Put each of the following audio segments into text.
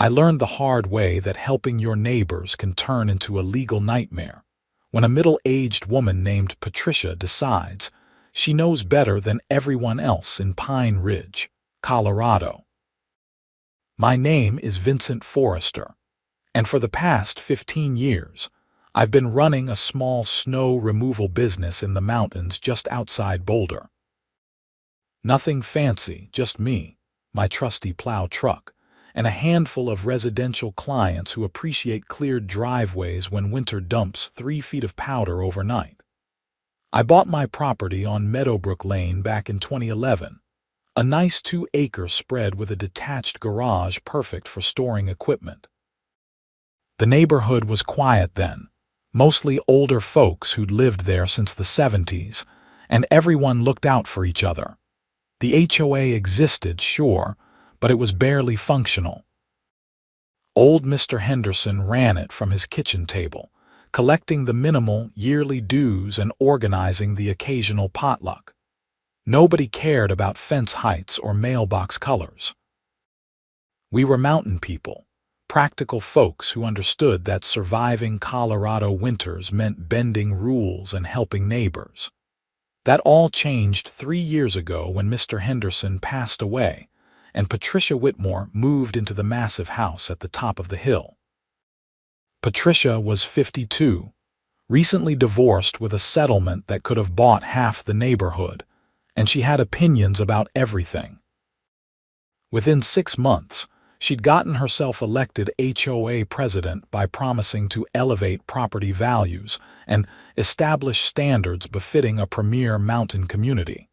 I learned the hard way that helping your neighbors can turn into a legal nightmare when a middle-aged woman named Patricia decides she knows better than everyone else in Pine Ridge, Colorado. My name is Vincent Forrester, and for the past 15 years, I've been running a small snow removal business in the mountains just outside Boulder. Nothing fancy, just me, my trusty plow truck, and a handful of residential clients who appreciate cleared driveways when winter dumps 3 feet of powder overnight. I bought my property on Meadowbrook Lane back in 2011, a nice 2-acre spread with a detached garage perfect for storing equipment. The neighborhood was quiet then, mostly older folks who'd lived there since the 70s, and everyone looked out for each other. The HOA existed, sure, but it was barely functional. Old Mr. Henderson ran it from his kitchen table, collecting the minimal yearly dues and organizing the occasional potluck. Nobody cared about fence heights or mailbox colors. We were mountain people, practical folks who understood that surviving Colorado winters meant bending rules and helping neighbors. That all changed 3 years ago when Mr. Henderson passed away, and Patricia Whitmore moved into the massive house at the top of the hill. Patricia was 52, recently divorced with a settlement that could have bought half the neighborhood, and she had opinions about everything. Within 6 months, she'd gotten herself elected HOA president by promising to elevate property values and establish standards befitting a premier mountain community.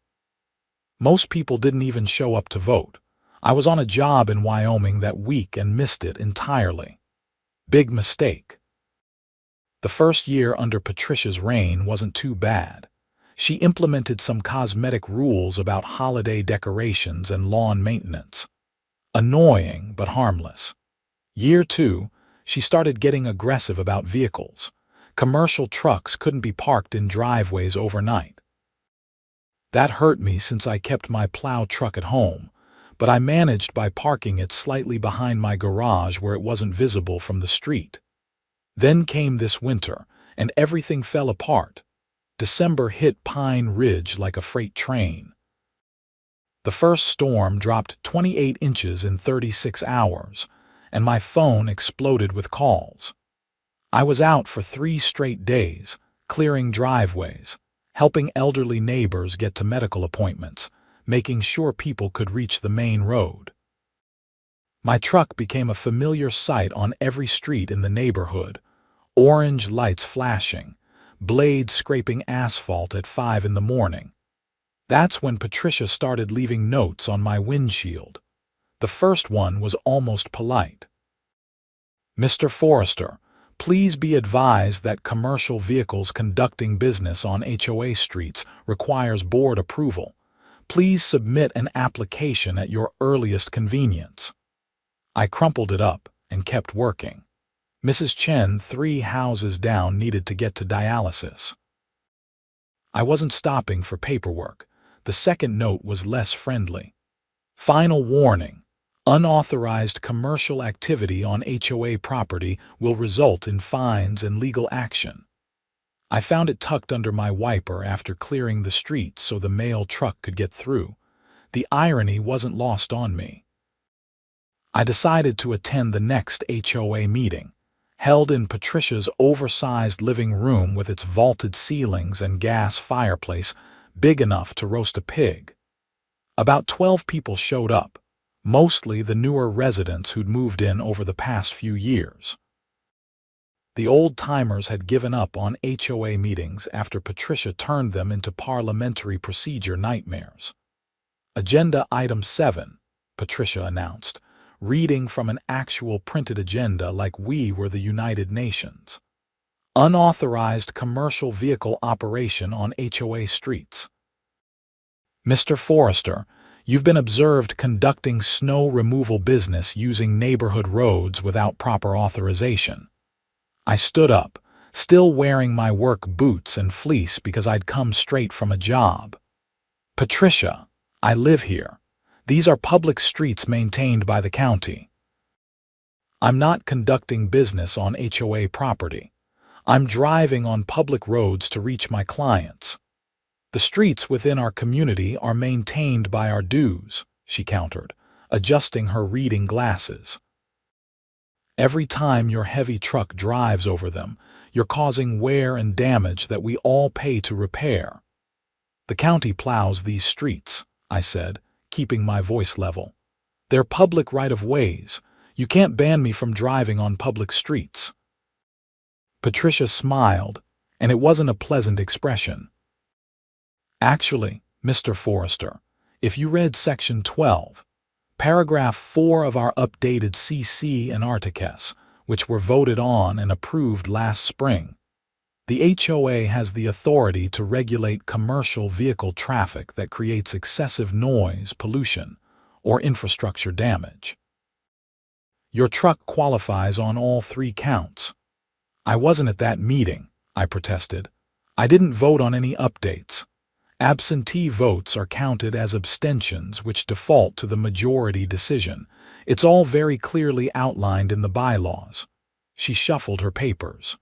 Most people didn't even show up to vote. I was on a job in Wyoming that week and missed it entirely. Big mistake. The first year under Patricia's reign wasn't too bad. She implemented some cosmetic rules about holiday decorations and lawn maintenance. Annoying, but harmless. Year 2, she started getting aggressive about vehicles. Commercial trucks couldn't be parked in driveways overnight. That hurt me since I kept my plow truck at home, but I managed by parking it slightly behind my garage where it wasn't visible from the street. Then came this winter, and everything fell apart. December hit Pine Ridge like a freight train. The first storm dropped 28 inches in 36 hours, and my phone exploded with calls. I was out for 3 straight days, clearing driveways, helping elderly neighbors get to medical appointments, making sure people could reach the main road. My truck became a familiar sight on every street in the neighborhood, orange lights flashing, blades scraping asphalt at 5 in the morning. That's when Patricia started leaving notes on my windshield. The first one was almost polite. Mr. Forrester, please be advised that commercial vehicles conducting business on HOA streets requires board approval. Please submit an application at your earliest convenience. I crumpled it up and kept working. Mrs. Chen, 3 houses down, needed to get to dialysis. I wasn't stopping for paperwork. The second note was less friendly. Final warning: unauthorized commercial activity on HOA property will result in fines and legal action. I found it tucked under my wiper after clearing the street so the mail truck could get through. The irony wasn't lost on me. I decided to attend the next HOA meeting, held in Patricia's oversized living room with its vaulted ceilings and gas fireplace big enough to roast a pig. About 12 people showed up, mostly the newer residents who'd moved in over the past few years. The old-timers had given up on HOA meetings after Patricia turned them into parliamentary procedure nightmares. Agenda Item 7, Patricia announced, reading from an actual printed agenda like we were the United Nations. Unauthorized commercial vehicle operation on HOA streets. Mr. Forrester, you've been observed conducting snow removal business using neighborhood roads without proper authorization. I stood up, still wearing my work boots and fleece because I'd come straight from a job. Patricia, I live here. These are public streets maintained by the county. I'm not conducting business on HOA property. I'm driving on public roads to reach my clients. The streets within our community are maintained by our dues, she countered, adjusting her reading glasses. Every time your heavy truck drives over them, you're causing wear and damage that we all pay to repair. The county plows these streets, I said, keeping my voice level. They're public right-of-ways. You can't ban me from driving on public streets. Patricia smiled, and it wasn't a pleasant expression. Actually, Mr. Forrester, if you read Section 12, Paragraph 4 of our updated CC and Articles, which were voted on and approved last spring, the HOA has the authority to regulate commercial vehicle traffic that creates excessive noise, pollution, or infrastructure damage. Your truck qualifies on all 3 counts. I wasn't at that meeting, I protested. I didn't vote on any updates. Absentee votes are counted as abstentions, which default to the majority decision. It's all very clearly outlined in the bylaws. She shuffled her papers.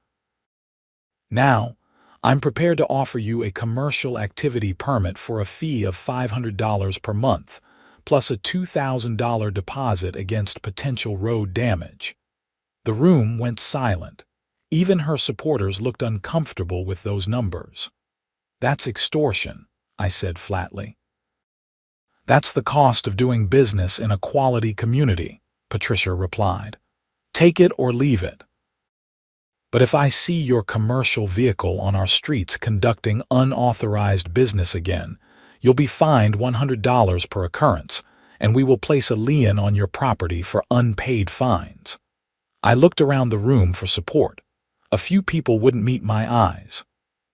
Now, I'm prepared to offer you a commercial activity permit for a fee of $500 per month, plus a $2,000 deposit against potential road damage. The room went silent. Even her supporters looked uncomfortable with those numbers. That's extortion, I said flatly. That's the cost of doing business in a quality community, Patricia replied. Take it or leave it. But if I see your commercial vehicle on our streets conducting unauthorized business again, you'll be fined $100 per occurrence, and we will place a lien on your property for unpaid fines. I looked around the room for support. A few people wouldn't meet my eyes.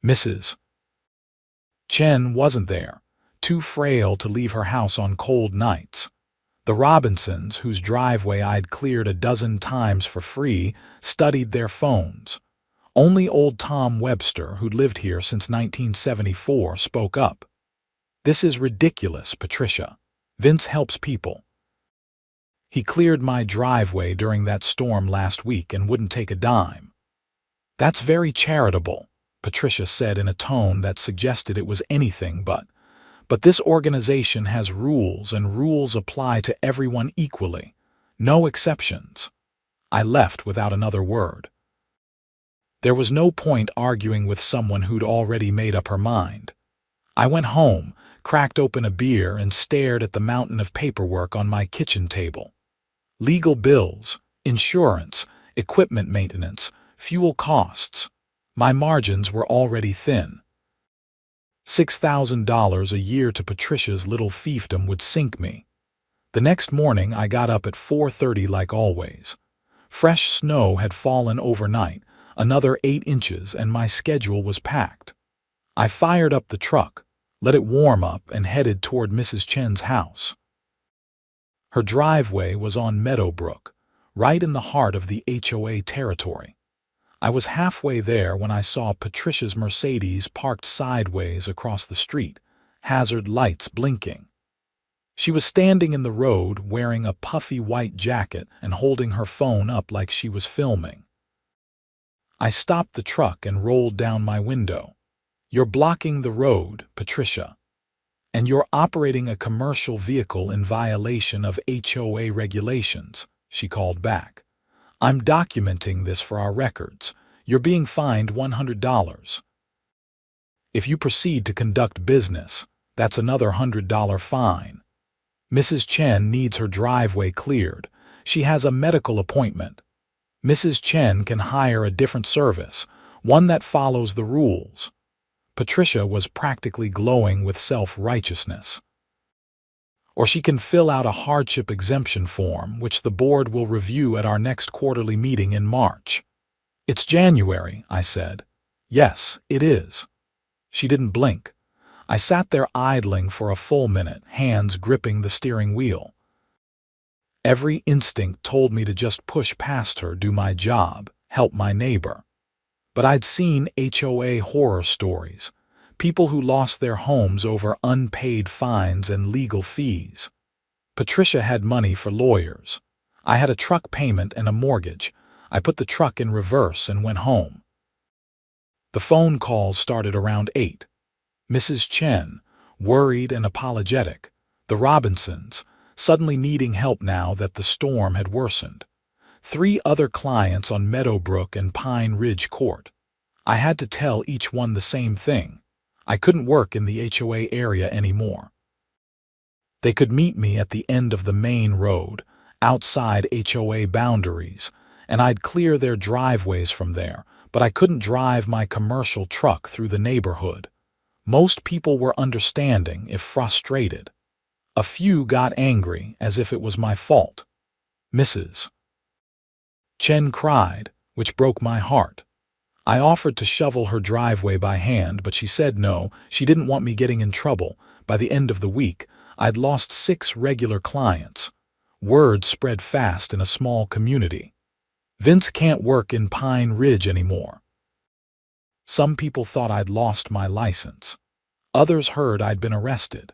Mrs. Chen wasn't there, too frail to leave her house on cold nights. The Robinsons, whose driveway I'd cleared a dozen times for free, studied their phones. Only old Tom Webster, who'd lived here since 1974, spoke up. This is ridiculous, Patricia. Vince helps people. He cleared my driveway during that storm last week and wouldn't take a dime. That's very charitable, Patricia said in a tone that suggested it was anything but this organization has rules, and rules apply to everyone equally. No exceptions. I left without another word. There was no point arguing with someone who'd already made up her mind. I went home, cracked open a beer, and stared at the mountain of paperwork on my kitchen table. Legal bills, insurance, equipment maintenance, fuel costs. My margins were already thin. $6,000 a year to Patricia's little fiefdom would sink me. The next morning I got up at 4:30 like always. Fresh snow had fallen overnight, another 8 inches, and my schedule was packed. I fired up the truck, let it warm up, and headed toward Mrs. Chen's house. Her driveway was on Meadowbrook, right in the heart of the HOA territory. I was halfway there when I saw Patricia's Mercedes parked sideways across the street, hazard lights blinking. She was standing in the road wearing a puffy white jacket and holding her phone up like she was filming. I stopped the truck and rolled down my window. You're blocking the road, Patricia. And you're operating a commercial vehicle in violation of HOA regulations, she called back. I'm documenting this for our records. You're being fined $100. If you proceed to conduct business, that's another $100 fine. Mrs. Chen needs her driveway cleared. She has a medical appointment. Mrs. Chen can hire a different service, one that follows the rules. Patricia was practically glowing with self-righteousness. Or she can fill out a hardship exemption form, which the board will review at our next quarterly meeting in March. It's January, I said. Yes, it is. She didn't blink. I sat there idling for a full minute, hands gripping the steering wheel. Every instinct told me to just push past her, do my job, help my neighbor. But I'd seen HOA horror stories. People who lost their homes over unpaid fines and legal fees. Patricia had money for lawyers. I had a truck payment and a mortgage. I put the truck in reverse and went home. The phone calls started around 8. Mrs. Chen, worried and apologetic. The Robinsons, suddenly needing help now that the storm had worsened. 3 other clients on Meadowbrook and Pine Ridge Court. I had to tell each one the same thing. I couldn't work in the HOA area anymore. They could meet me at the end of the main road, outside HOA boundaries, and I'd clear their driveways from there, but I couldn't drive my commercial truck through the neighborhood. Most people were understanding, if frustrated. A few got angry, as if it was my fault. Mrs. Chen cried, which broke my heart. I offered to shovel her driveway by hand, but she said no, she didn't want me getting in trouble. By the end of the week, I'd lost 6 regular clients. Word spread fast in a small community. Vince can't work in Pine Ridge anymore. Some people thought I'd lost my license. Others heard I'd been arrested.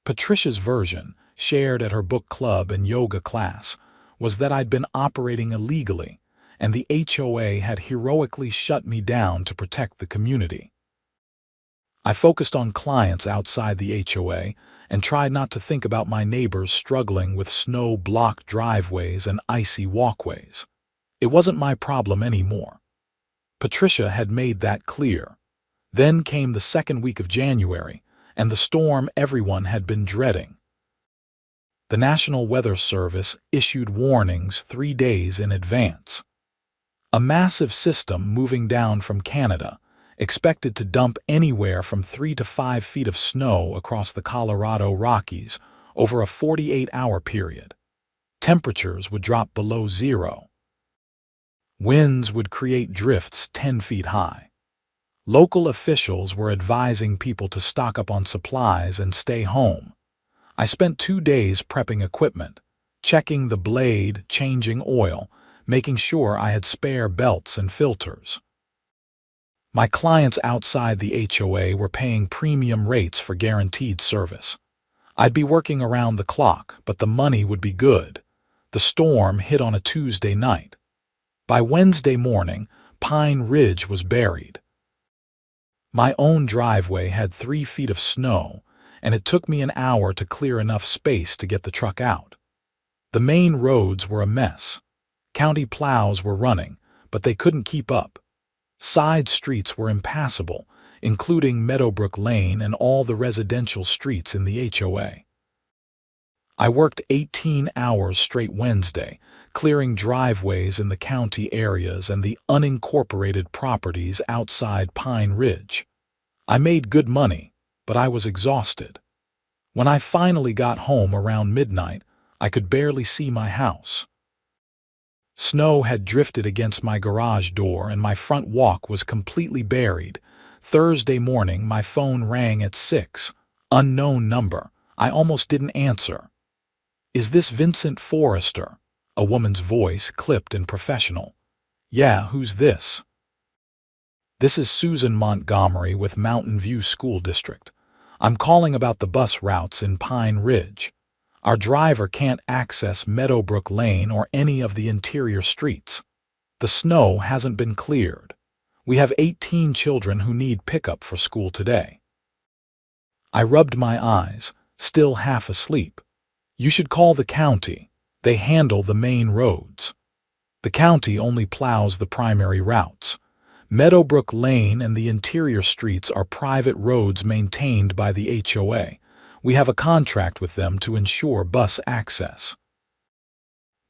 Patricia's version, shared at her book club and yoga class, was that I'd been operating illegally, and the HOA had heroically shut me down to protect the community. I focused on clients outside the HOA and tried not to think about my neighbors struggling with snow-blocked driveways and icy walkways. It wasn't my problem anymore. Patricia had made that clear. Then came the second week of January, and the storm everyone had been dreading. The National Weather Service issued warnings 3 days in advance. A massive system moving down from Canada, expected to dump anywhere from 3 to 5 feet of snow across the Colorado Rockies over a 48-hour period. Temperatures would drop below zero. Winds would create drifts 10 feet high. Local officials were advising people to stock up on supplies and stay home. I spent 2 days prepping equipment, checking the blade, changing oil, making sure I had spare belts and filters. My clients outside the HOA were paying premium rates for guaranteed service. I'd be working around the clock, but the money would be good. The storm hit on a Tuesday night. By Wednesday morning, Pine Ridge was buried. My own driveway had 3 feet of snow, and it took me an hour to clear enough space to get the truck out. The main roads were a mess. County plows were running, but they couldn't keep up. Side streets were impassable, including Meadowbrook Lane and all the residential streets in the HOA. I worked 18 hours straight Wednesday, clearing driveways in the county areas and the unincorporated properties outside Pine Ridge. I made good money, but I was exhausted. When I finally got home around midnight, I could barely see my house. Snow had drifted against my garage door and my front walk was completely buried. Thursday morning, my phone rang at 6. Unknown number. I almost didn't answer. "Is this Vincent Forrester?" A woman's voice, clipped and professional. "Yeah, who's this?" "This is Susan Montgomery with Mountain View School District. I'm calling about the bus routes in Pine Ridge. Our driver can't access Meadowbrook Lane or any of the interior streets. The snow hasn't been cleared. We have 18 children who need pickup for school today." I rubbed my eyes, still half asleep. "You should call the county. They handle the main roads." The county only plows the primary routes. Meadowbrook Lane and the interior streets are private roads maintained by the HOA. We have a contract with them to ensure bus access.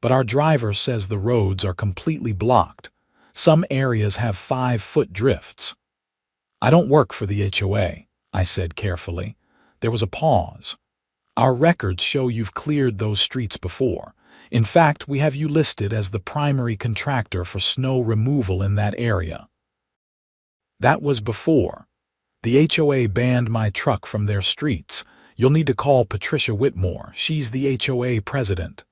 But our driver says the roads are completely blocked. Some areas have 5-foot drifts. "I don't work for the HOA," I said carefully. There was a pause. "Our records show you've cleared those streets before. In fact, we have you listed as the primary contractor for snow removal in that area." That was before. The HOA banned my truck from their streets. "You'll need to call Patricia Whitmore. She's the HOA president."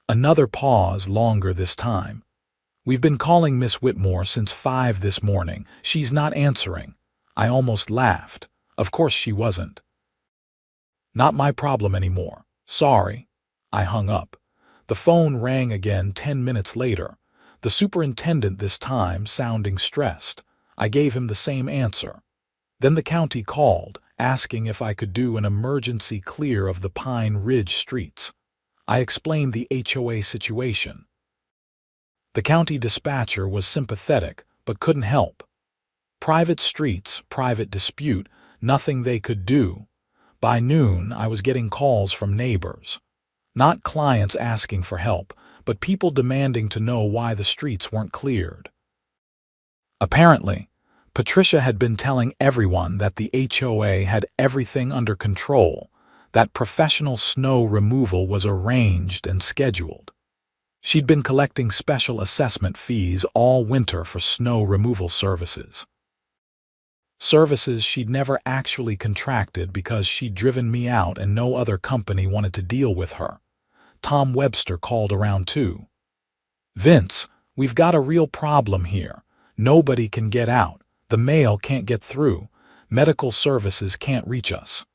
Another pause, longer this time. "We've been calling Miss Whitmore since 5 this morning. She's not answering." I almost laughed. Of course she wasn't. "Not my problem anymore. Sorry." I hung up. The phone rang again 10 minutes later, the superintendent this time sounding stressed. I gave him the same answer. Then the county called, asking if I could do an emergency clear of the Pine Ridge streets. I explained the HOA situation. The county dispatcher was sympathetic, but couldn't help. Private streets, private dispute, nothing they could do. By noon, I was getting calls from neighbors. Not clients asking for help, but people demanding to know why the streets weren't cleared. Apparently, Patricia had been telling everyone that the HOA had everything under control, that professional snow removal was arranged and scheduled. She'd been collecting special assessment fees all winter for snow removal services. Services she'd never actually contracted because she'd driven me out and no other company wanted to deal with her. Tom Webster called around too. "Vince, we've got a real problem here. Nobody can get out. The mail can't get through. Medical services can't reach us.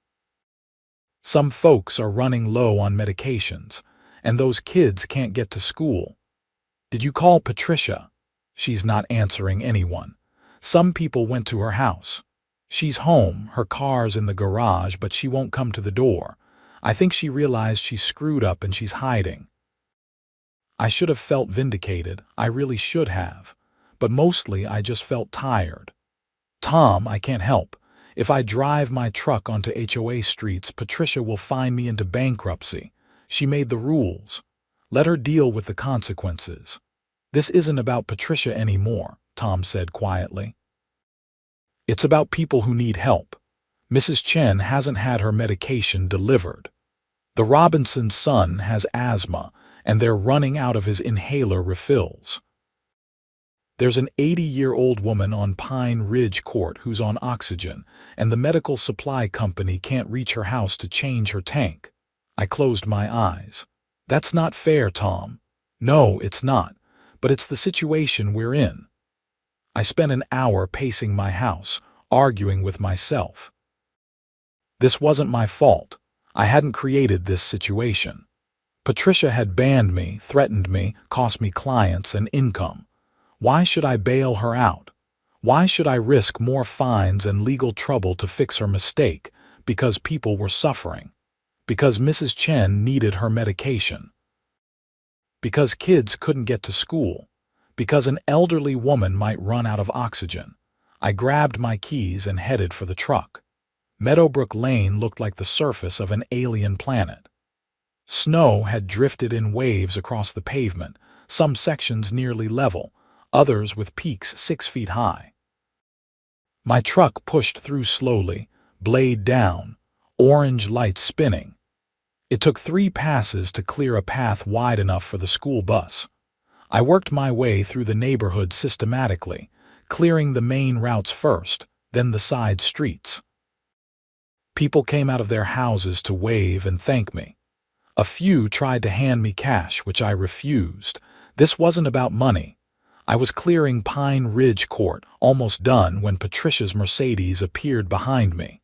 Some folks are running low on medications, and those kids can't get to school. Did you call Patricia? She's not answering anyone. Some people went to her house. She's home, her car's in the garage, but she won't come to the door. I think she realized she screwed up and she's hiding." I should have felt vindicated, I really should have, but mostly I just felt tired. "Tom, I can't help. If I drive my truck onto HOA streets, Patricia will find me into bankruptcy. She made the rules. Let her deal with the consequences. This isn't about Patricia anymore," Tom said quietly. "It's about people who need help. Mrs. Chen hasn't had her medication delivered. The Robinson's son has asthma, and they're running out of his inhaler refills. There's an 80-year-old woman on Pine Ridge Court who's on oxygen, and the medical supply company can't reach her house to change her tank." I closed my eyes. "That's not fair, Tom." "No, it's not, but it's the situation we're in." I spent an hour pacing my house, arguing with myself. This wasn't my fault. I hadn't created this situation. Patricia had banned me, threatened me, cost me clients and income. Why should I bail her out? Why should I risk more fines and legal trouble to fix her mistake? Because people were suffering. Because Mrs. Chen needed her medication. Because kids couldn't get to school. Because an elderly woman might run out of oxygen. I grabbed my keys and headed for the truck. Meadowbrook Lane looked like the surface of an alien planet. Snow had drifted in waves across the pavement, some sections nearly level, others with peaks 6 feet high. My truck pushed through slowly, blade down, orange lights spinning. It took 3 passes to clear a path wide enough for the school bus. I worked my way through the neighborhood systematically, clearing the main routes first, then the side streets. People came out of their houses to wave and thank me. A few tried to hand me cash, which I refused. This wasn't about money. I was clearing Pine Ridge Court, almost done, when Patricia's Mercedes appeared behind me.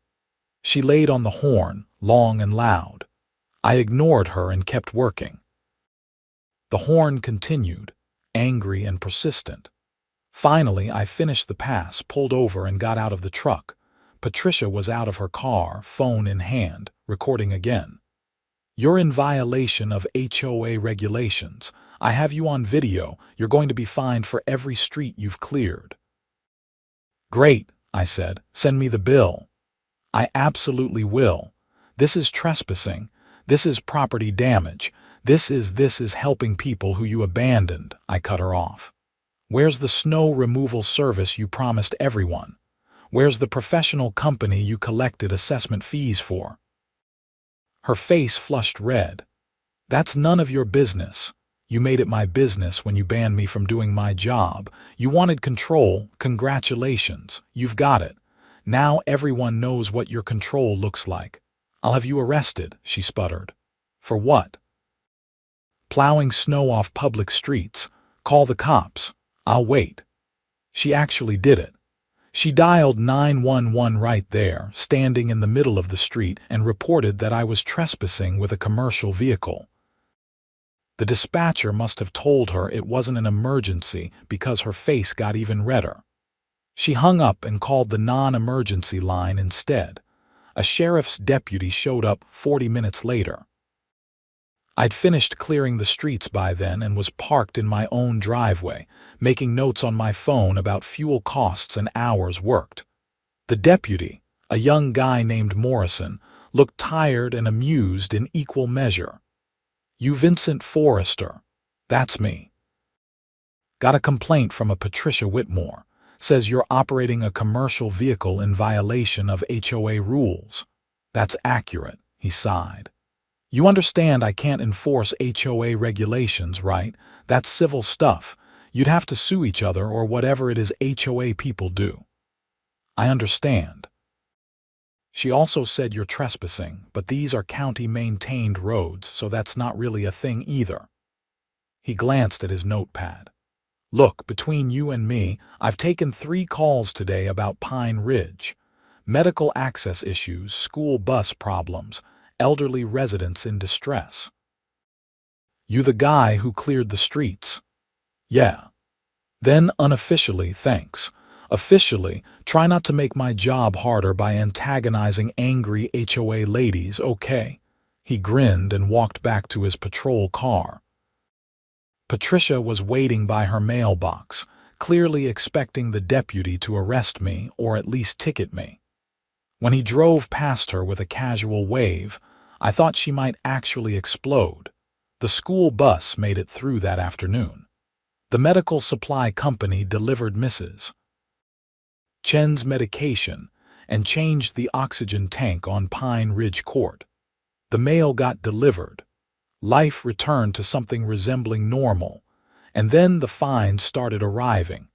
She laid on the horn, long and loud. I ignored her and kept working. The horn continued, angry and persistent. Finally, I finished the pass, pulled over, and got out of the truck. Patricia was out of her car, phone in hand, recording again. "You're in violation of HOA regulations. I have you on video. You're going to be fined for every street you've cleared." "Great," I said. "Send me the bill." "I absolutely will. This is trespassing. This is property damage. This is helping people who you abandoned." I cut her off. "Where's the snow removal service you promised everyone? Where's the professional company you collected assessment fees for?" Her face flushed red. "That's none of your business. You made it my business when you banned me from doing my job. You wanted control. Congratulations, you've got it. Now everyone knows what your control looks like. I'll have you arrested," she sputtered. "For what?" "Plowing snow off public streets. Call the cops. I'll wait." She actually did it. She dialed 911 right there, standing in the middle of the street, and reported that I was trespassing with a commercial vehicle. The dispatcher must have told her it wasn't an emergency because her face got even redder. She hung up and called the non-emergency line instead. A sheriff's deputy showed up 40 minutes later. I'd finished clearing the streets by then and was parked in my own driveway, making notes on my phone about fuel costs and hours worked. The deputy, a young guy named Morrison, looked tired and amused in equal measure. "You Vincent Forrester." "That's me." "Got a complaint from a Patricia Whitmore. Says you're operating a commercial vehicle in violation of HOA rules." "That's accurate," he sighed. "You understand I can't enforce HOA regulations, right? That's civil stuff. You'd have to sue each other or whatever it is HOA people do." "I understand." "She also said you're trespassing, but these are county-maintained roads, so that's not really a thing either." He glanced at his notepad. "Look, between you and me, I've taken 3 calls today about Pine Ridge. Medical access issues, school bus problems, elderly residents in distress." "You the guy who cleared the streets?" "Yeah." "Then unofficially, thanks. Officially, try not to make my job harder by antagonizing angry HOA ladies, okay?" He grinned and walked back to his patrol car. Patricia was waiting by her mailbox, clearly expecting the deputy to arrest me or at least ticket me. When he drove past her with a casual wave, I thought she might actually explode. The school bus made it through that afternoon. The medical supply company delivered Mrs. Chen's medication and changed the oxygen tank on Pine Ridge Court. The mail got delivered. Life returned to something resembling normal, and then the fines started arriving.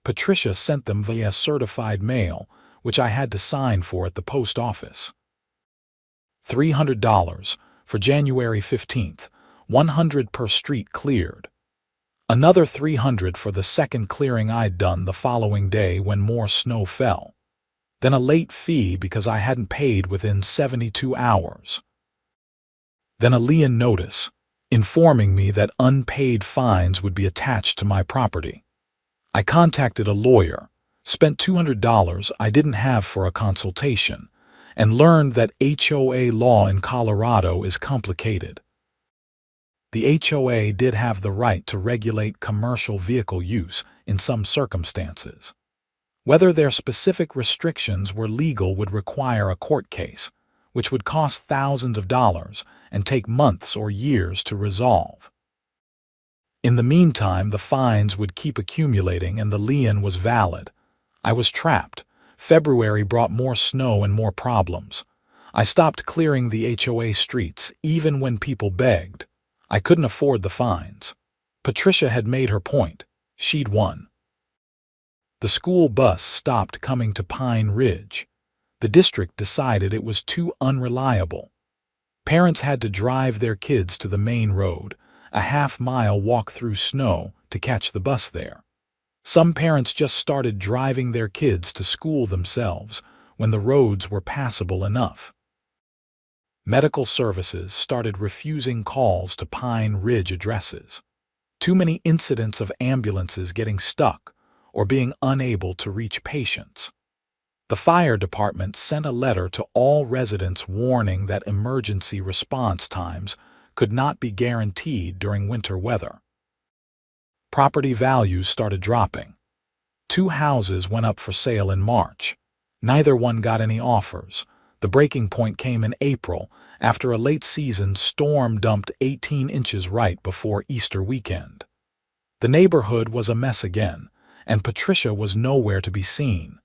Patricia sent them via certified mail, which I had to sign for at the post office. $300 for January 15th, 100 per street cleared. Another $300 for the second clearing I'd done the following day when more snow fell. Then a late fee because I hadn't paid within 72 hours. Then a lien notice, informing me that unpaid fines would be attached to my property. I contacted a lawyer, spent $200 I didn't have for a consultation, and learned that HOA law in Colorado is complicated. The HOA did have the right to regulate commercial vehicle use in some circumstances. Whether their specific restrictions were legal would require a court case, which would cost thousands of dollars and take months or years to resolve. In the meantime, the fines would keep accumulating and the lien was valid. I was trapped. February brought more snow and more problems. I stopped clearing the HOA streets even when people begged. I couldn't afford the fines. Patricia had made her point. She'd won. The school bus stopped coming to Pine Ridge. The district decided it was too unreliable. Parents had to drive their kids to the main road, a half-mile walk through snow, to catch the bus there. Some parents just started driving their kids to school themselves when the roads were passable enough. Medical services started refusing calls to Pine Ridge addresses. Too many incidents of ambulances getting stuck or being unable to reach patients. The fire department sent a letter to all residents warning that emergency response times could not be guaranteed during winter weather. Property values started dropping. 2 houses went up for sale in March. Neither one got any offers. The breaking point came in April after a late-season storm dumped 18 inches right before Easter weekend. The neighborhood was a mess again, and Patricia was nowhere to be seen.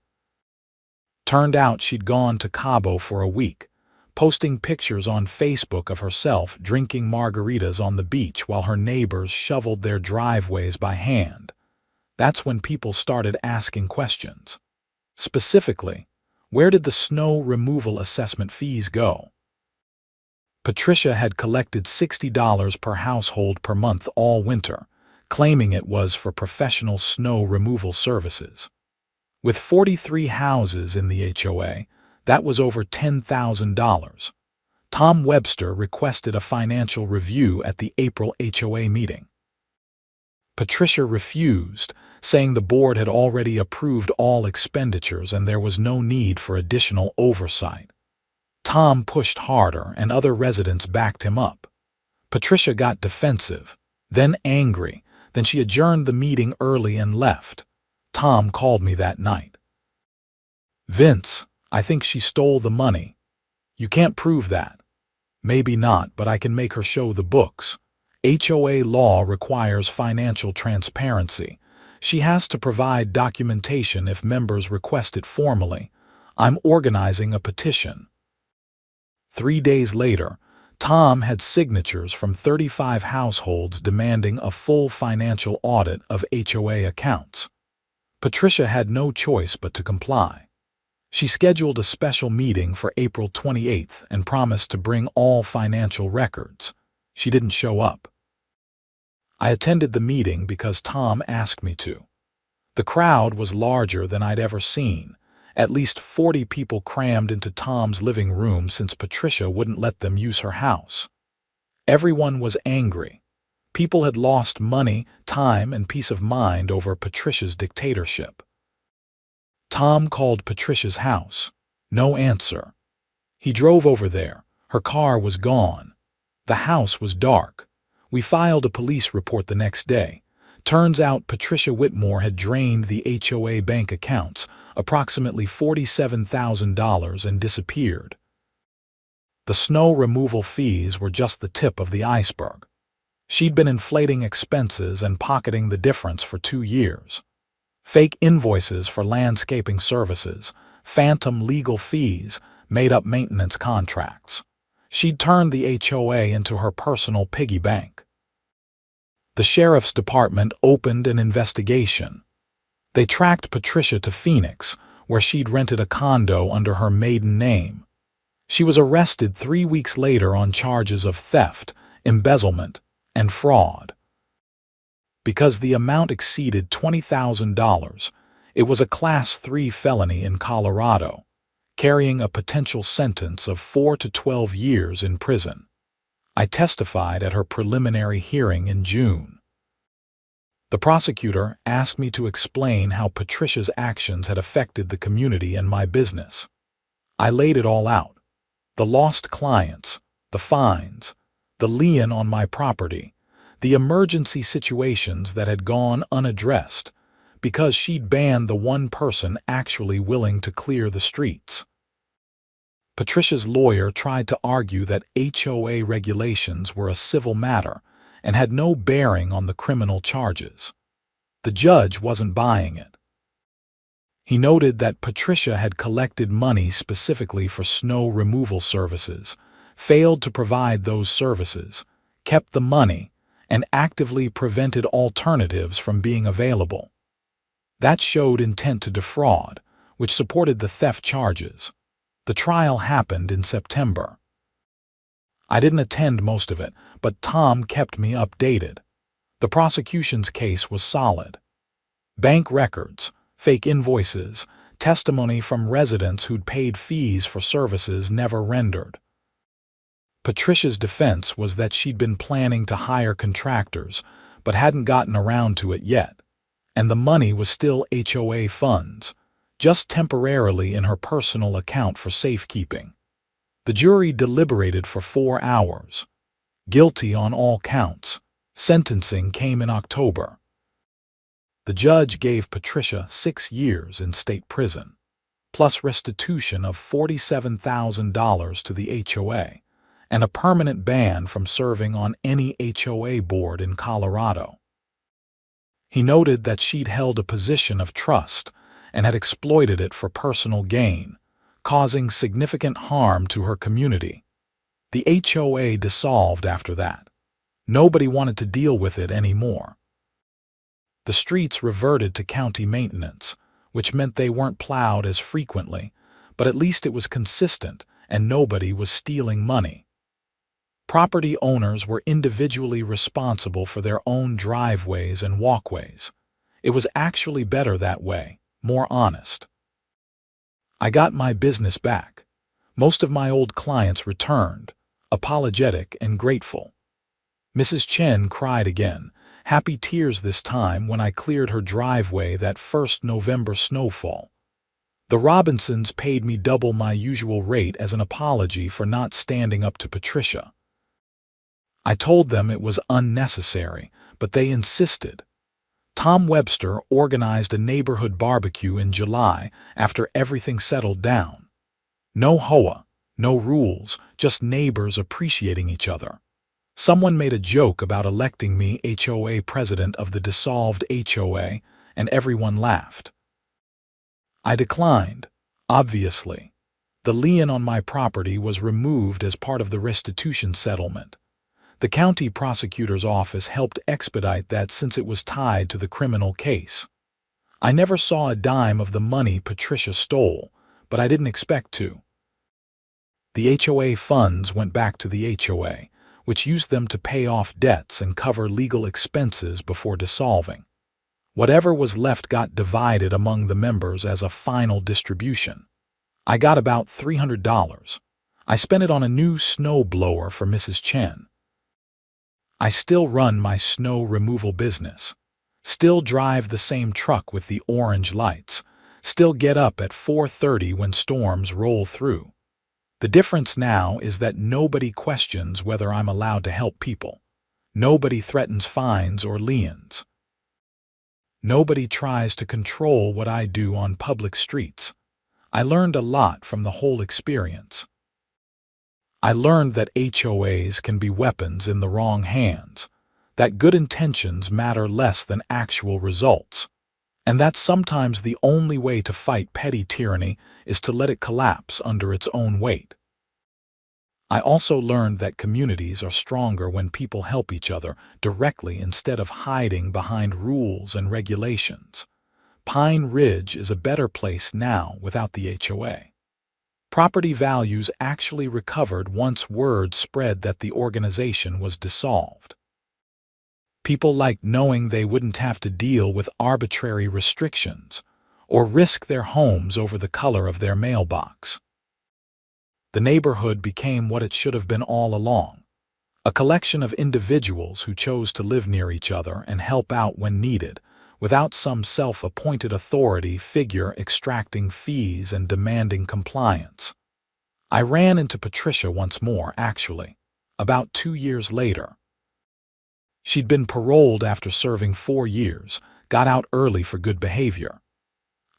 Turned out she'd gone to Cabo for a week, posting pictures on Facebook of herself drinking margaritas on the beach while her neighbors shoveled their driveways by hand. That's when people started asking questions. Specifically, where did the snow removal assessment fees go? Patricia had collected $60 per household per month all winter, claiming it was for professional snow removal services. With 43 houses in the HOA, that was over $10,000. Tom Webster requested a financial review at the April HOA meeting. Patricia refused, saying the board had already approved all expenditures and there was no need for additional oversight. Tom pushed harder and other residents backed him up. Patricia got defensive, then angry, then she adjourned the meeting early and left. Tom called me that night. "Vince, I think she stole the money. You can't prove that." "Maybe not, but I can make her show the books. HOA law requires financial transparency. She has to provide documentation if members request it formally. I'm organizing a petition." 3 days later, Tom had signatures from 35 households demanding a full financial audit of HOA accounts. Patricia had no choice but to comply. She scheduled a special meeting for April 28th and promised to bring all financial records. She didn't show up. I attended the meeting because Tom asked me to. The crowd was larger than I'd ever seen. At least 40 people crammed into Tom's living room since Patricia wouldn't let them use her house. Everyone was angry. People had lost money, time, and peace of mind over Patricia's dictatorship. Tom called Patricia's house. No answer. He drove over there. Her car was gone. The house was dark. We filed a police report the next day. Turns out Patricia Whitmore had drained the HOA bank accounts, approximately $47,000, and disappeared. The snow removal fees were just the tip of the iceberg. She'd been inflating expenses and pocketing the difference for 2 years. Fake invoices for landscaping services, phantom legal fees, made-up maintenance contracts. She'd turned the HOA into her personal piggy bank. The sheriff's department opened an investigation. They tracked Patricia to Phoenix, where she'd rented a condo under her maiden name. She was arrested 3 weeks later on charges of theft, embezzlement, and fraud. Because the amount exceeded $20,000, it was a Class 3 felony in Colorado, carrying a potential sentence of 4 to 12 years in prison. I testified at her preliminary hearing in June. The prosecutor asked me to explain how Patricia's actions had affected the community and my business. I laid it all out. The lost clients, the fines, the lien on my property, the emergency situations that had gone unaddressed because she'd banned the one person actually willing to clear the streets. Patricia's lawyer tried to argue that HOA regulations were a civil matter and had no bearing on the criminal charges. The judge wasn't buying it. He noted that Patricia had collected money specifically for snow removal services, failed to provide those services, kept the money, and actively prevented alternatives from being available. That showed intent to defraud, which supported the theft charges. The trial happened in September. I didn't attend most of it, but Tom kept me updated. The prosecution's case was solid. Bank records, fake invoices, testimony from residents who'd paid fees for services never rendered. Patricia's defense was that she'd been planning to hire contractors, but hadn't gotten around to it yet, and the money was still HOA funds, just temporarily in her personal account for safekeeping. The jury deliberated for 4 hours. Guilty on all counts. Sentencing came in October. The judge gave Patricia 6 years in state prison, plus restitution of $47,000 to the HOA, and a permanent ban from serving on any HOA board in Colorado. He noted that she'd held a position of trust and had exploited it for personal gain, causing significant harm to her community. The HOA dissolved after that. Nobody wanted to deal with it anymore. The streets reverted to county maintenance, which meant they weren't plowed as frequently, but at least it was consistent and nobody was stealing money. Property owners were individually responsible for their own driveways and walkways. It was actually better that way, more honest. I got my business back. Most of my old clients returned, apologetic and grateful. Mrs. Chen cried again, happy tears this time when I cleared her driveway that first November snowfall. The Robinsons paid me double my usual rate as an apology for not standing up to Patricia. I told them it was unnecessary, but they insisted. Tom Webster organized a neighborhood barbecue in July after everything settled down. No HOA, no rules, just neighbors appreciating each other. Someone made a joke about electing me HOA president of the dissolved HOA, and everyone laughed. I declined, obviously. The lien on my property was removed as part of the restitution settlement. The county prosecutor's office helped expedite that since it was tied to the criminal case. I never saw a dime of the money Patricia stole, but I didn't expect to. The HOA funds went back to the HOA, which used them to pay off debts and cover legal expenses before dissolving. Whatever was left got divided among the members as a final distribution. I got about $300. I spent it on a new snow blower for Mrs. Chen. I still run my snow removal business, still drive the same truck with the orange lights, still get up at 4:30 when storms roll through. The difference now is that nobody questions whether I'm allowed to help people. Nobody threatens fines or liens. Nobody tries to control what I do on public streets. I learned a lot from the whole experience. I learned that HOAs can be weapons in the wrong hands, that good intentions matter less than actual results, and that sometimes the only way to fight petty tyranny is to let it collapse under its own weight. I also learned that communities are stronger when people help each other directly instead of hiding behind rules and regulations. Pine Ridge is a better place now without the HOA. Property values actually recovered once word spread that the organization was dissolved. People liked knowing they wouldn't have to deal with arbitrary restrictions or risk their homes over the color of their mailbox. The neighborhood became what it should have been all along, a collection of individuals who chose to live near each other and help out when needed, without some self-appointed authority figure extracting fees and demanding compliance. I ran into Patricia once more, actually, about 2 years later. She'd been paroled after serving 4 years, got out early for good behavior.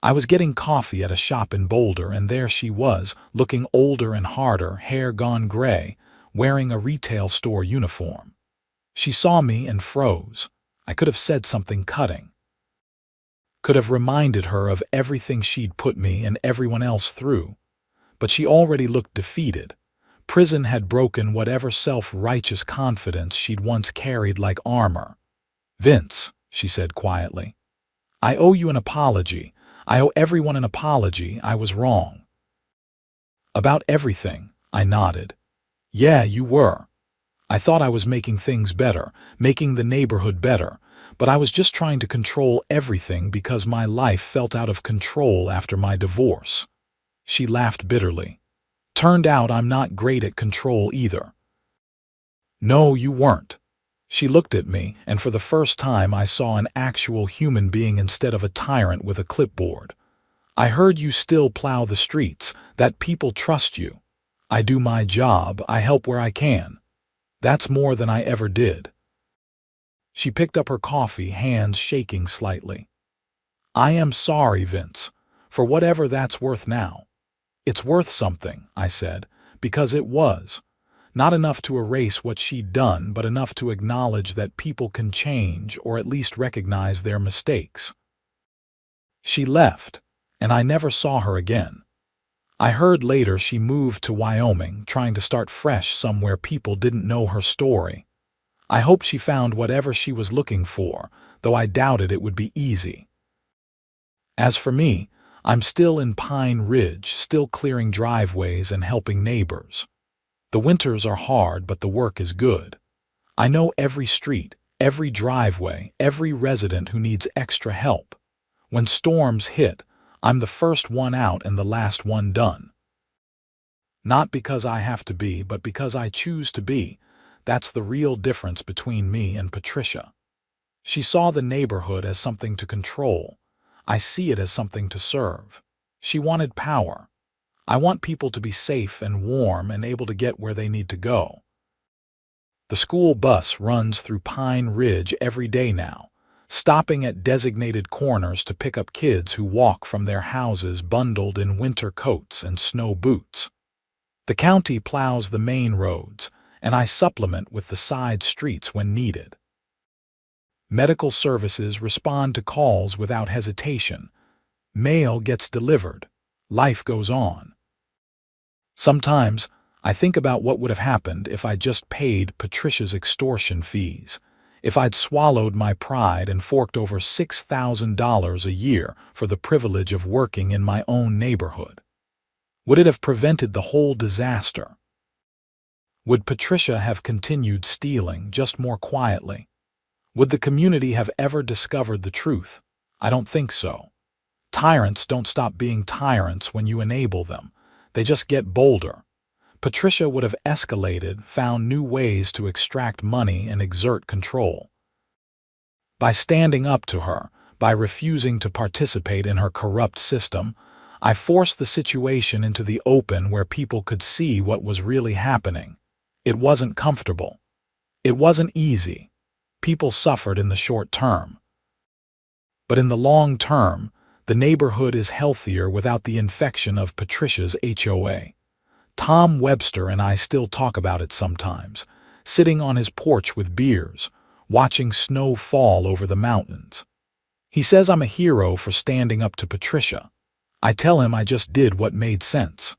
I was getting coffee at a shop in Boulder, and there she was, looking older and harder, hair gone gray, wearing a retail store uniform. She saw me and froze. I could have said something cutting. Could have reminded her of everything she'd put me and everyone else through. But she already looked defeated. Prison had broken whatever self-righteous confidence she'd once carried like armor. "Vince," she said quietly, "I owe you an apology. I owe everyone an apology. I was wrong." "About everything," I nodded. "Yeah, you were. I thought I was making things better, making the neighborhood better, but I was just trying to control everything because my life felt out of control after my divorce." She laughed bitterly. "Turned out I'm not great at control either." "No, you weren't." She looked at me, and for the first time I saw an actual human being instead of a tyrant with a clipboard. "I heard you still plow the streets, that people trust you. I do my job, I help where I can. That's more than I ever did." She picked up her coffee, hands shaking slightly. "I am sorry, Vince, for whatever that's worth now." "It's worth something," I said, because it was. Not enough to erase what she'd done, but enough to acknowledge that people can change or at least recognize their mistakes. She left, and I never saw her again. I heard later she moved to Wyoming, trying to start fresh somewhere people didn't know her story. I hope she found whatever she was looking for, though I doubted it would be easy. As for me, I'm still in Pine Ridge, still clearing driveways and helping neighbors. The winters are hard, but the work is good. I know every street, every driveway, every resident who needs extra help. When storms hit, I'm the first one out and the last one done. Not because I have to be, but because I choose to be. That's the real difference between me and Patricia. She saw the neighborhood as something to control. I see it as something to serve. She wanted power. I want people to be safe and warm and able to get where they need to go. The school bus runs through Pine Ridge every day now, stopping at designated corners to pick up kids who walk from their houses bundled in winter coats and snow boots. The county plows the main roads, and I supplement with the side streets when needed. Medical services respond to calls without hesitation. Mail gets delivered. Life goes on. Sometimes, I think about what would have happened if I just paid Patricia's extortion fees, if I'd swallowed my pride and forked over $6,000 a year for the privilege of working in my own neighborhood. Would it have prevented the whole disaster? Would Patricia have continued stealing, just more quietly? Would the community have ever discovered the truth? I don't think so. Tyrants don't stop being tyrants when you enable them. They just get bolder. Patricia would have escalated, found new ways to extract money and exert control. By standing up to her, by refusing to participate in her corrupt system, I forced the situation into the open where people could see what was really happening. It wasn't comfortable. It wasn't easy. People suffered in the short term. But in the long term, the neighborhood is healthier without the infection of Patricia's HOA. Tom Webster and I still talk about it sometimes, sitting on his porch with beers, watching snow fall over the mountains. He says I'm a hero for standing up to Patricia. I tell him I just did what made sense.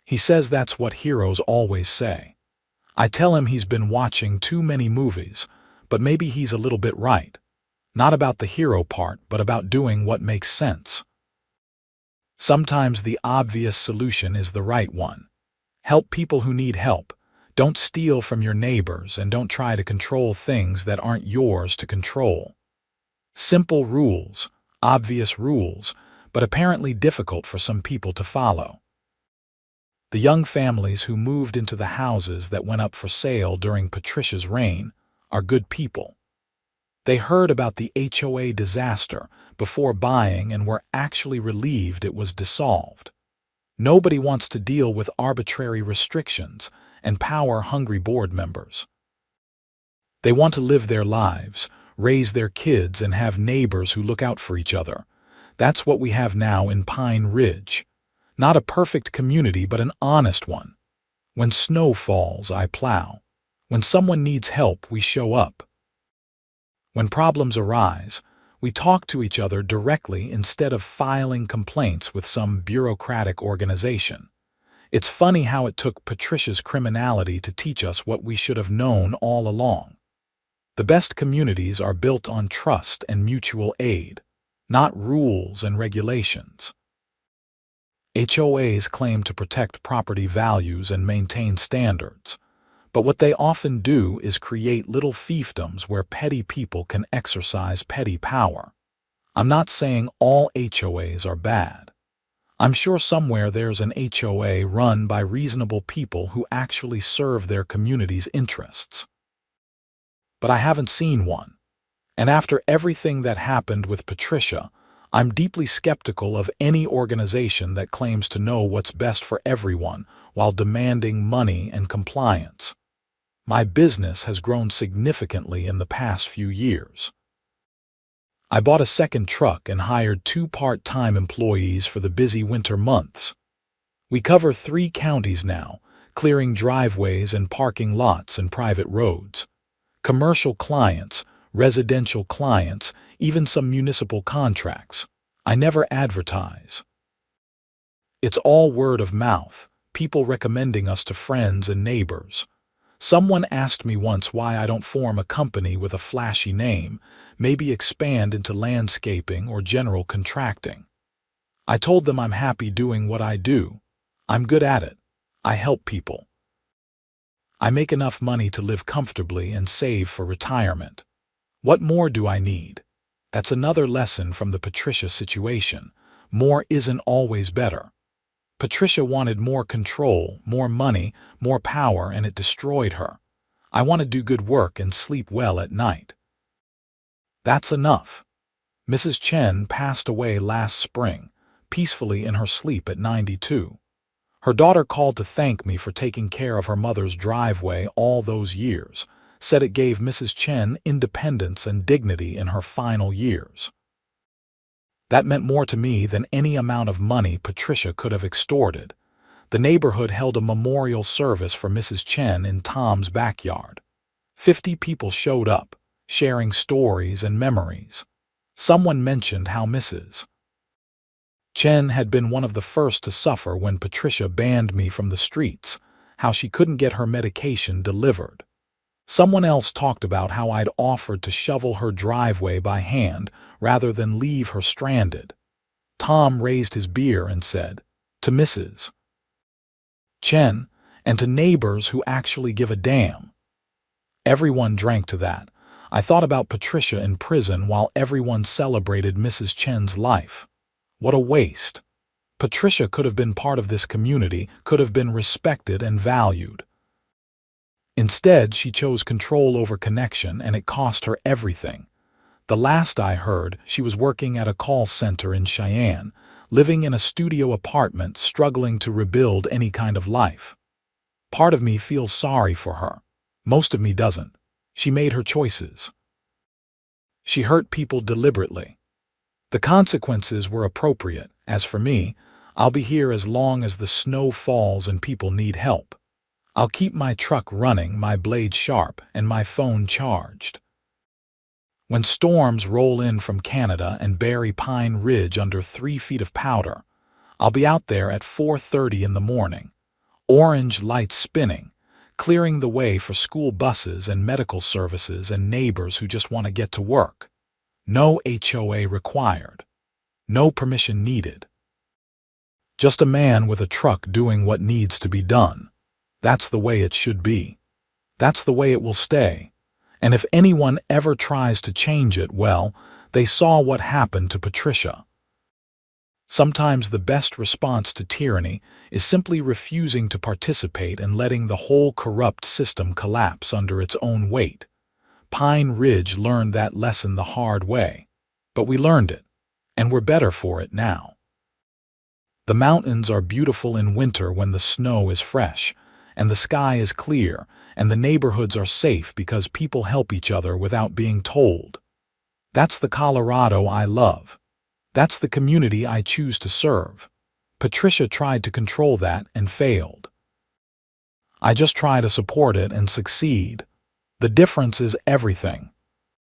He says that's what heroes always say. I tell him he's been watching too many movies, but maybe he's a little bit right. Not about the hero part, but about doing what makes sense. Sometimes the obvious solution is the right one. Help people who need help. Don't steal from your neighbors and don't try to control things that aren't yours to control. Simple rules, obvious rules, but apparently difficult for some people to follow. The young families who moved into the houses that went up for sale during Patricia's reign are good people. They heard about the HOA disaster before buying and were actually relieved it was dissolved. Nobody wants to deal with arbitrary restrictions and power-hungry board members. They want to live their lives, raise their kids, and have neighbors who look out for each other. That's what we have now in Pine Ridge. Not a perfect community, but an honest one. When snow falls, I plow. When someone needs help, we show up. When problems arise, we talk to each other directly instead of filing complaints with some bureaucratic organization. It's funny how it took Patricia's criminality to teach us what we should have known all along. The best communities are built on trust and mutual aid, not rules and regulations. HOAs claim to protect property values and maintain standards, but what they often do is create little fiefdoms where petty people can exercise petty power. I'm not saying all HOAs are bad. I'm sure somewhere there's an HOA run by reasonable people who actually serve their community's interests. But I haven't seen one. And after everything that happened with Patricia, I'm deeply skeptical of any organization that claims to know what's best for everyone while demanding money and compliance. My business has grown significantly in the past few years. I bought a second truck and hired 2 part-time employees for the busy winter months. We cover 3 counties now, clearing driveways and parking lots and private roads. Commercial clients, residential clients, even some municipal contracts. I never advertise. It's all word of mouth, people recommending us to friends and neighbors. Someone asked me once why I don't form a company with a flashy name, maybe expand into landscaping or general contracting. I told them I'm happy doing what I do. I'm good at it. I help people. I make enough money to live comfortably and save for retirement. What more do I need? That's another lesson from the Patricia situation. More isn't always better. Patricia wanted more control, more money, more power, and it destroyed her. I want to do good work and sleep well at night. That's enough. Mrs. Chen passed away last spring, peacefully in her sleep at 92. Her daughter called to thank me for taking care of her mother's driveway all those years, said it gave Mrs. Chen independence and dignity in her final years. That meant more to me than any amount of money Patricia could have extorted. The neighborhood held a memorial service for Mrs. Chen in Tom's backyard. 50 people showed up, sharing stories and memories. Someone mentioned how Mrs. Chen had been one of the first to suffer when Patricia banned me from the streets, how she couldn't get her medication delivered. Someone else talked about how I'd offered to shovel her driveway by hand rather than leave her stranded. Tom raised his beer and said, "To Mrs. Chen, and to neighbors who actually give a damn." Everyone drank to that. I thought about Patricia in prison while everyone celebrated Mrs. Chen's life. What a waste. Patricia could have been part of this community, could have been respected and valued. Instead, she chose control over connection, and it cost her everything. The last I heard, she was working at a call center in Cheyenne, living in a studio apartment, struggling to rebuild any kind of life. Part of me feels sorry for her. Most of me doesn't. She made her choices. She hurt people deliberately. The consequences were appropriate. As for me, I'll be here as long as the snow falls and people need help. I'll keep my truck running, my blade sharp, and my phone charged. When storms roll in from Canada and bury Pine Ridge under 3 feet of powder, I'll be out there at 4:30 in the morning, orange lights spinning, clearing the way for school buses and medical services and neighbors who just want to get to work. No HOA required. No permission needed. Just a man with a truck doing what needs to be done. That's the way it should be. That's the way it will stay. And if anyone ever tries to change it, well, they saw what happened to Patricia. Sometimes the best response to tyranny is simply refusing to participate and letting the whole corrupt system collapse under its own weight. Pine Ridge learned that lesson the hard way. But we learned it, and we're better for it now. The mountains are beautiful in winter when the snow is fresh, and the sky is clear, and the neighborhoods are safe because people help each other without being told. That's the Colorado I love. That's the community I choose to serve. Patricia tried to control that and failed. I just try to support it and succeed. The difference is everything.